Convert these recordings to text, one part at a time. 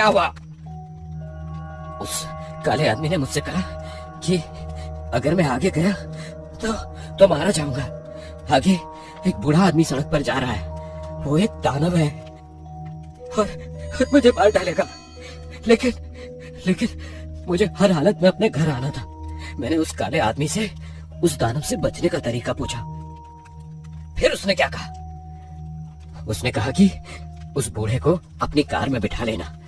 क्या हुआ? उस काले आदमी ने मुझसे कहा कि अगर मैं आगे गया तो मारा जाऊंगा। आगे एक बूढ़ा आदमी सड़क पर जा रहा है, वो एक दानव है और मुझे मार डालेगा। लेकिन मुझे हर हालत में अपने घर आना था। मैंने उस काले आदमी से उस दानव से बचने का तरीका पूछा। फिर उसने क्या कहा? उसने कहा कि उस बूढ़े को अपनी कार में बिठा लेना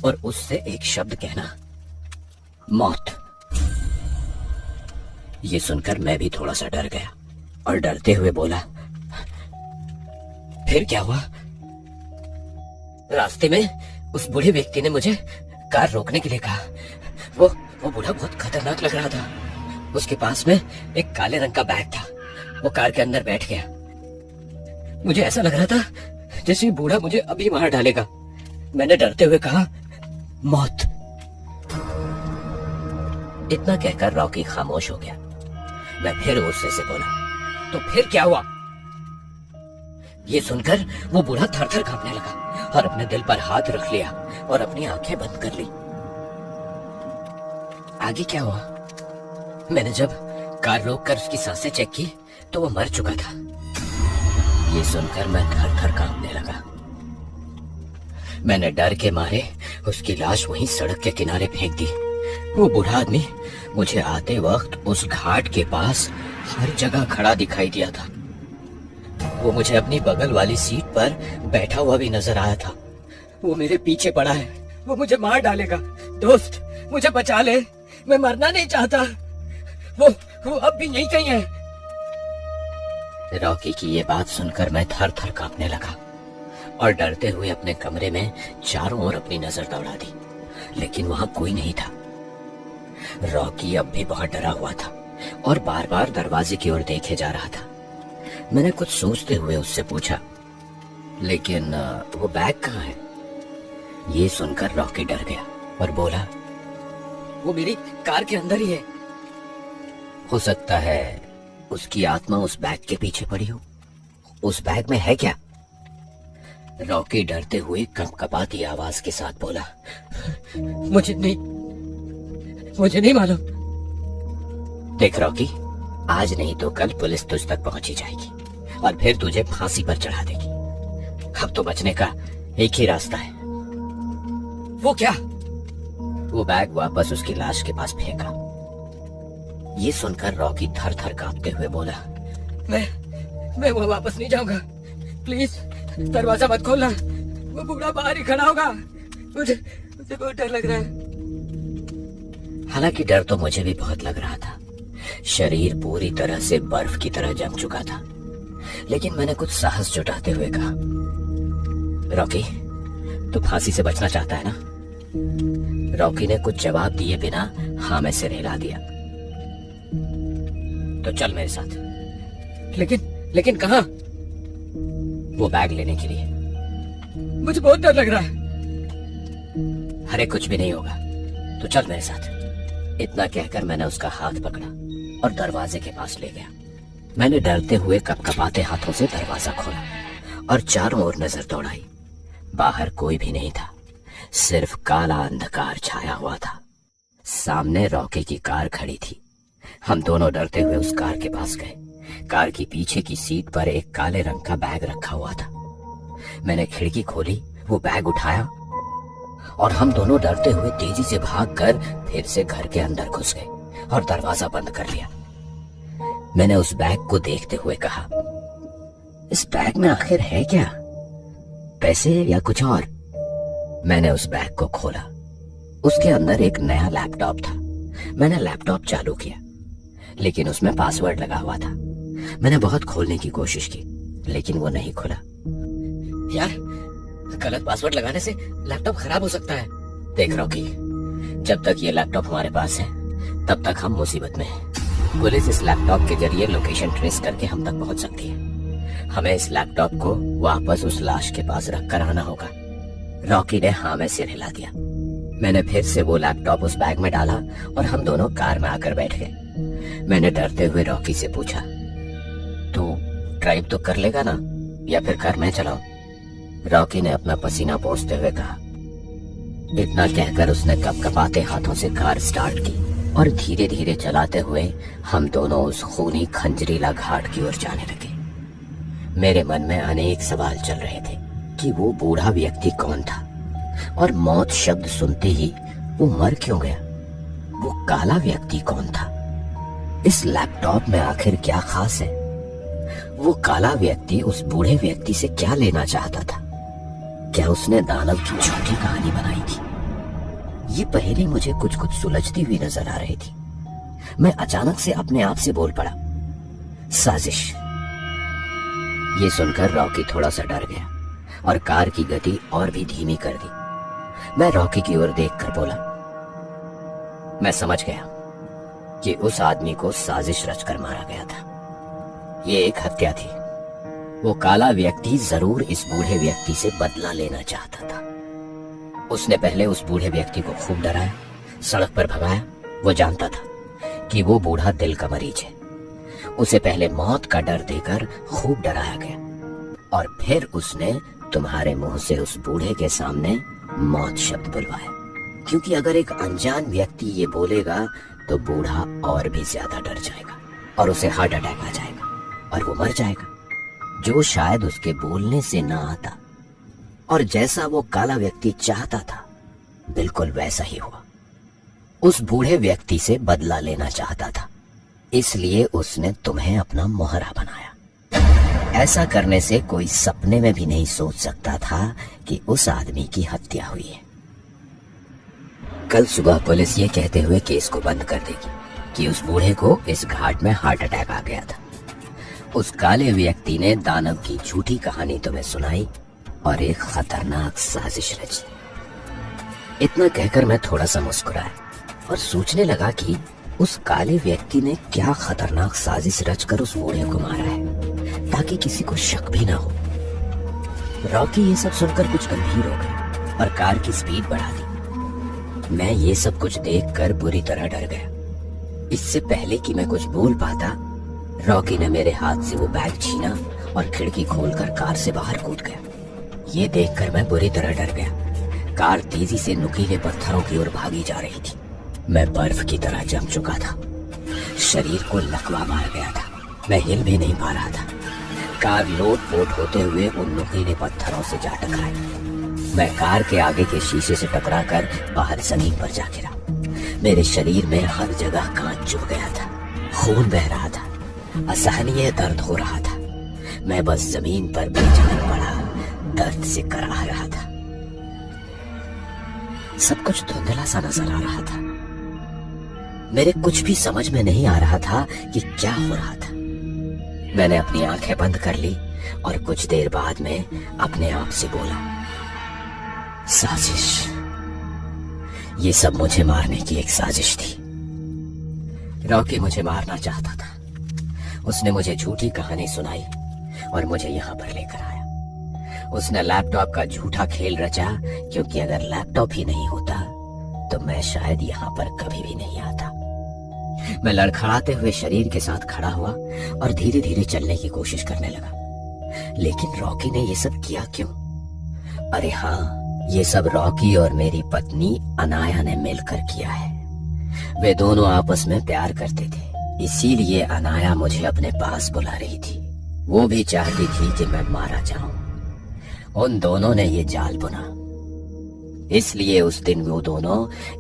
और उससे एक शब्द कहना, मौत। ये सुनकर मैं भी थोड़ा सा डर गया और डरते हुए बोला, फिर क्या हुआ? रास्ते में उस बूढ़े व्यक्ति ने मुझे कार रोकने के लिए कहा। वो बूढ़ा बहुत खतरनाक लग रहा था। उसके पास में एक काले रंग का बैग था। वो कार के अंदर बैठ गया। मुझे ऐसा लग रहा था जैसे बूढ़ा मुझे अभी मार डालेगा। मैंने डरते हुए कहा, मौत। इतना कहकर रॉकी खामोश हो गया। मैं फिर गुस्से से बोला, तो फिर क्या हुआ? ये सुनकर वो बूढ़ा थर-थर कांपने लगा और अपने दिल पर हाथ रख लिया और अपनी आंखें बंद कर ली। आगे क्या हुआ? मैंने जब कार रोककर उसकी सांसें चेक की तो वो मर चुका था। ये सुनकर मैं थर-थर कांपने लगा। मैंने डर के मारे उसकी लाश वहीं सड़क के किनारे फेंक दी। वो बूढ़ा आदमी मुझे आते वक्त उस घाट के पास हर जगह खड़ा दिखाई दिया था। वो मुझे अपनी बगल वाली सीट पर बैठा हुआ भी नजर आया था। वो मेरे पीछे पड़ा है, वो मुझे मार डालेगा। दोस्त, मुझे बचा ले, मैं मरना नहीं चाहता। वो अब भी यहीं कहीं है। रॉकी की ये बात सुनकर मैं थर थर कांपने लगा और डरते हुए अपने कमरे में चारों ओर अपनी नजर दौड़ा दी, लेकिन वहां कोई नहीं था। रॉकी अब भी बहुत डरा हुआ था और बार बार दरवाजे की ओर देखे जा रहा था। मैंने कुछ सोचते हुए उससे पूछा, लेकिन वो बैग कहाँ है? ये सुनकर रॉकी डर गया और बोला, वो मेरी कार के अंदर ही है। हो सकता है उसकी आत्मा उस बैग के पीछे पड़ी हो। उस बैग में है क्या? रॉकी डरते हुए कंपकपाती आवाज के साथ बोला, मुझे नहीं मालूम। देख रॉकी, आज नहीं तो कल पुलिस तुझ तक पहुंची जाएगी और फिर तुझे फांसी पर चढ़ा देगी। अब तो बचने का एक ही रास्ता है। वो क्या? वो बैग वापस उसकी लाश के पास फेंका। ये सुनकर रॉकी थर थर कांपते हुए बोला, मैं वो वापस नहीं जाऊंगा। प्लीज दरवाजा मत खोलना, वो बूढ़ा बाहर ही खड़ा होगा। मुझे बहुत डर लग रहा है। हालांकि डर तो मुझे भी बहुत लग रहा था। शरीर पूरी तरह से बर्फ की तरह जम चुका था, लेकिन मैंने कुछ साहस जुटाते हुए कहा, रॉकी, तू फांसी से बचना चाहता है ना? रॉकी ने कुछ जवाब दिए बिना हाँ में सिर हिला दिया। तो चल मेरे साथ। लेकिन कहाँ? वो बैग लेने के लिए। मुझे बहुत डर लग रहा है। अरे कुछ भी नहीं होगा, तो चल मेरे साथ। इतना कहकर मैंने उसका हाथ पकड़ा और दरवाजे के पास ले गया। मैंने डरते हुए कपकपाते हाथों से दरवाजा खोला और चारों ओर नजर दौड़ाई। बाहर कोई भी नहीं था, सिर्फ काला अंधकार छाया हुआ था। सामने रॉकी की कार खड़ी थी। हम दोनों डरते हुए उस कार के पास गए। कार की पीछे की सीट पर एक काले रंग का बैग रखा हुआ था। मैंने खिड़की खोली, वो बैग उठाया और हम दोनों डरते हुए तेजी से भागकर फिर से घर के अंदर घुस गए और दरवाजा बंद कर लिया। मैंने उस बैग को देखते हुए कहा, इस बैग में आखिर है क्या? पैसे या कुछ और? मैंने उस बैग को खोला। उसके अंदर एक नया लैपटॉप था। मैंने लैपटॉप चालू किया, लेकिन उसमें पासवर्ड लगा हुआ था। मैंने बहुत खोलने की कोशिश की, लेकिन वो नहीं खुला। यार, गलत पासवर्ड लगाने से लैपटॉप खराब हो सकता है। देख रॉकी, जब तक ये लैपटॉप हमारे पास है तब तक हम मुसीबत में हैं। पुलिस इस लैपटॉप के जरिए लोकेशन ट्रेस करके हम तक पहुंच सकती है। हमें इस लैपटॉप को वापस उस लाश के पास रख कर आना होगा। रॉकी ने हाँ में सिर हिला दिया। मैंने फिर से वो लैपटॉप उस बैग में डाला और हम दोनों कार में आकर बैठ गए। मैंने डरते हुए रॉकी से पूछा, तू ड्राइव तो कर लेगा ना, या फिर कार मैं चलाऊं? रॉकी ने अपना पसीना पोंछते हुए कहा, इतना कहकर उसने कपकपाते हाथों से कार स्टार्ट की और धीरे धीरे चलाते हुए हम दोनों उस खूनी खंजरीला घाट की ओर जाने लगे। मेरे मन में अनेक सवाल चल रहे थे कि वो बूढ़ा व्यक्ति कौन था और मौत शब्द सुनते ही वो मर क्यों गया। वो काला व्यक्ति कौन था। इस लैपटॉप में आखिर क्या खास है। वो काला व्यक्ति उस बूढ़े व्यक्ति से क्या लेना चाहता था। क्या उसने दानव की झूठी कहानी बनाई थी। ये पहेली मुझे कुछ कुछ सुलझती हुई नजर आ रही थी। मैं अचानक से अपने आप से बोल पड़ा, साजिश। ये सुनकर रॉकी थोड़ा सा डर गया और कार की गति और भी धीमी कर दी। मैं रॉकी की ओर देखकर बोला, मैं समझ गया कि उस आदमी को साजिश रचकर मारा गया था। ये एक हत्या थी। वो काला व्यक्ति जरूर इस बूढ़े व्यक्ति से बदला लेना चाहता था। उसने पहले उस बूढ़े व्यक्ति को खूब डराया, सड़क पर भगाया। वो जानता था कि वो बूढ़ा दिल का मरीज है। उसे पहले मौत का डर देकर खूब डराया गया और फिर उसने तुम्हारे मुंह से उस बूढ़े के सामने मौत शब्द बुलवाया, क्योंकि अगर एक अनजान व्यक्ति ये बोलेगा तो बूढ़ा और भी ज्यादा डर जाएगा और उसे हार्ट अटैक आ जाएगा और वो मर जाएगा, जो शायद उसके बोलने से ना आता। और जैसा वो काला व्यक्ति चाहता था बिल्कुल वैसा ही हुआ। उस बूढ़े व्यक्ति से बदला लेना चाहता था, इसलिए उसने तुम्हें अपना मोहरा बनाया। ऐसा करने से कोई सपने में भी नहीं सोच सकता था कि उस आदमी की हत्या हुई है। कल सुबह पुलिस ये कहते हुए केस को बंद कर देगी कि उस बूढ़े को इस घाट में हार्ट अटैक आ गया था। उस काले व्यक्ति ने दानव की झूठी कहानी तुम्हें सुनाई और एक खतरनाक साजिश रची। इतना कहकर मैं थोड़ा सा मुस्कुराया और सोचने लगा कि उस काले व्यक्ति ने क्या खतरनाक साजिश रचकर उस बूढ़े को मारा है ताकि किसी को शक भी ना हो। रॉकी ये सब सुनकर कुछ गंभीर हो गया और कार की स्पीड बढ़ा दी। मैं ये सब कुछ देखकर बुरी तरह डर गया। इससे पहले कि मैं कुछ बोल पाता, रॉकी ने मेरे हाथ से वो बैग छीना और खिड़की खोलकर कार से बाहर कूद गया। ये देखकर मैं बुरी तरह डर गया। कार तेजी से नुकीले पत्थरों की ओर भागी जा रही थी। मैं बर्फ की तरह जम चुका था। शरीर को लकवा मार गया था। मैं हिल भी नहीं पा रहा था। कार लोट-पोट होते हुए उन नुकीले पत्थरों से जा टकराई। मैं कार के आगे के शीशे से टकराकर बाहर जमीन पर जा गिरा। मेरे शरीर में हर जगह कांच चुभ गया था। खून बह रहा था। असहनीय दर्द हो रहा था। मैं बस जमीन पर बेजान पड़ा दर्द से कराह रहा था। सब कुछ धुंधला सा नजर आ रहा था। मेरे कुछ भी समझ में नहीं आ रहा था कि क्या हो रहा था। मैंने अपनी आंखें बंद कर ली और कुछ देर बाद में अपने आप से बोला, साजिश। ये सब मुझे मारने की एक साजिश थी। रॉकी मुझे मारना चाहता था। उसने मुझे झूठी कहानी सुनाई और मुझे यहाँ पर लेकर आया। उसने लैपटॉप का झूठा खेल रचा, क्योंकि अगर लैपटॉप ही नहीं होता तो मैं शायद यहाँ पर कभी भी नहीं आता। मैं लड़खड़ाते हुए शरीर के साथ खड़ा हुआ और धीरे धीरे चलने की कोशिश करने लगा। लेकिन रॉकी ने ये सब किया क्यों? अरे हाँ, ये सब रॉकी और मेरी पत्नी अनाया ने मिलकर किया है। वे दोनों आपस में प्यार करते थे, इसीलिए अनाया मुझे अपने पास बुला रही थी। वो भी चाहती थी कि मैं मारा जाऊं। उन दोनों ने ये जाल बुना, इसलिए उस दिन वो दोनों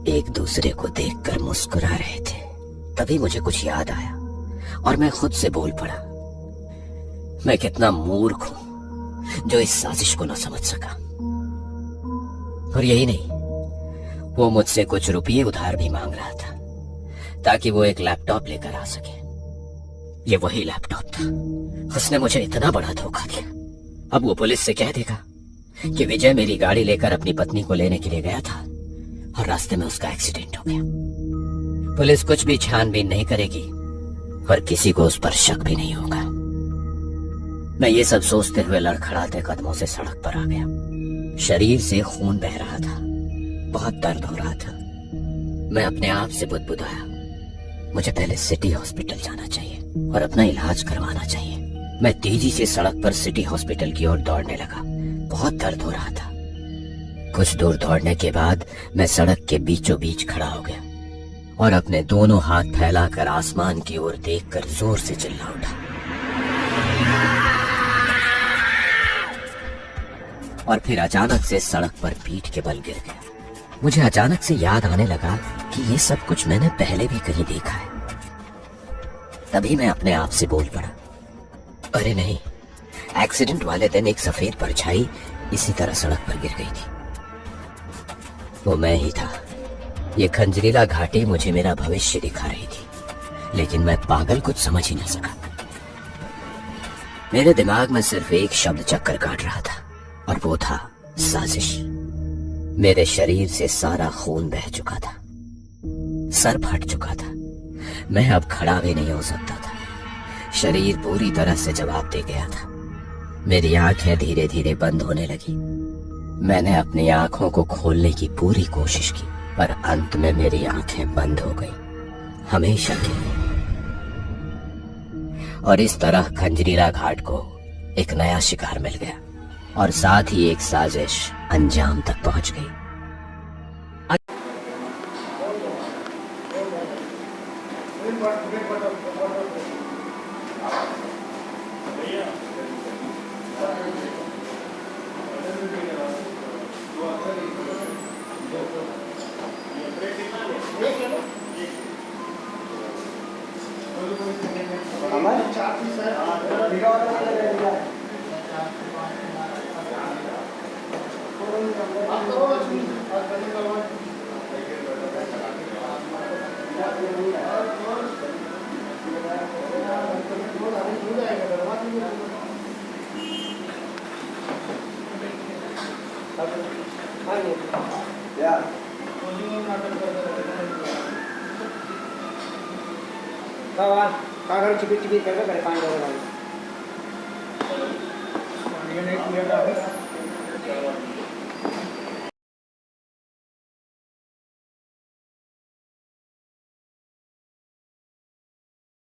एक दूसरे को देखकर मुस्कुरा रहे थे। तभी मुझे कुछ याद आया और मैं खुद से बोल पड़ा, मैं कितना मूर्ख हूं जो इस साजिश को न समझ सका। और यही नहीं, वो मुझसे कुछ रुपये उधार भी मांग रहा था ताकि वो एक लैपटॉप लेकर आ सके। ये वही लैपटॉप था। उसने मुझे इतना बड़ा धोखा दिया। अब वो पुलिस से कह देगा कि विजय मेरी गाड़ी लेकर अपनी पत्नी को लेने के लिए गया था और रास्ते में उसका एक्सीडेंट हो गया। पुलिस कुछ भी छानबीन नहीं करेगी और किसी को उस पर शक भी नहीं होगा। मैं ये सब सोचते हुए लड़खड़ाते कदमों से सड़क पर आ गया। शरीर से खून बह रहा था। बहुत दर्द हो रहा था। मैं अपने आप से बुदबुदाया, मुझे पहले सिटी हॉस्पिटल जाना चाहिए और अपना इलाज करवाना चाहिए। मैं तेजी से सड़क पर सिटी हॉस्पिटल की ओर दौड़ने लगा। बहुत दर्द हो रहा था। कुछ दूर दौड़ने के बाद मैं सड़क के बीचों बीच खड़ा हो गया और अपने दोनों हाथ फैलाकर आसमान की ओर देखकर जोर से चिल्ला उठा। और फिर अचानक से सड़क पर पीठ के बल गिर गया। मुझे अचानक से याद आने लगा कि ये सब कुछ मैंने पहले भी कहीं देखा है। तभी मैं अपने आप से बोल पड़ा, अरे नहीं, एक्सीडेंट वाले दिन एक सफेद परछाई इसी तरह सड़क पर गिर गई थी। वो मैं ही था। ये खंजरीला घाटी मुझे मेरा भविष्य दिखा रही थी, लेकिन मैं पागल कुछ समझ ही ना सका। मेरे दिमाग में सिर्फ एक शब्द चक्कर काट रहा था और वो था साजिश। मेरे शरीर से सारा खून बह चुका था, सर फट चुका था, मैं अब खड़ा भी नहीं हो सकता था। शरीर पूरी तरह से जवाब दे गया था। मेरी आंखें धीरे धीरे बंद होने लगी। मैंने अपनी आंखों को खोलने की पूरी कोशिश की, पर अंत में मेरी आंखें बंद हो गई, हमेशा के लिए। और इस तरह खंजरीला घाट को एक नया शिकार मिल गया और साथ ही एक साजिश अंजाम तक पहुंच गई। चिपी चिपी करके पानी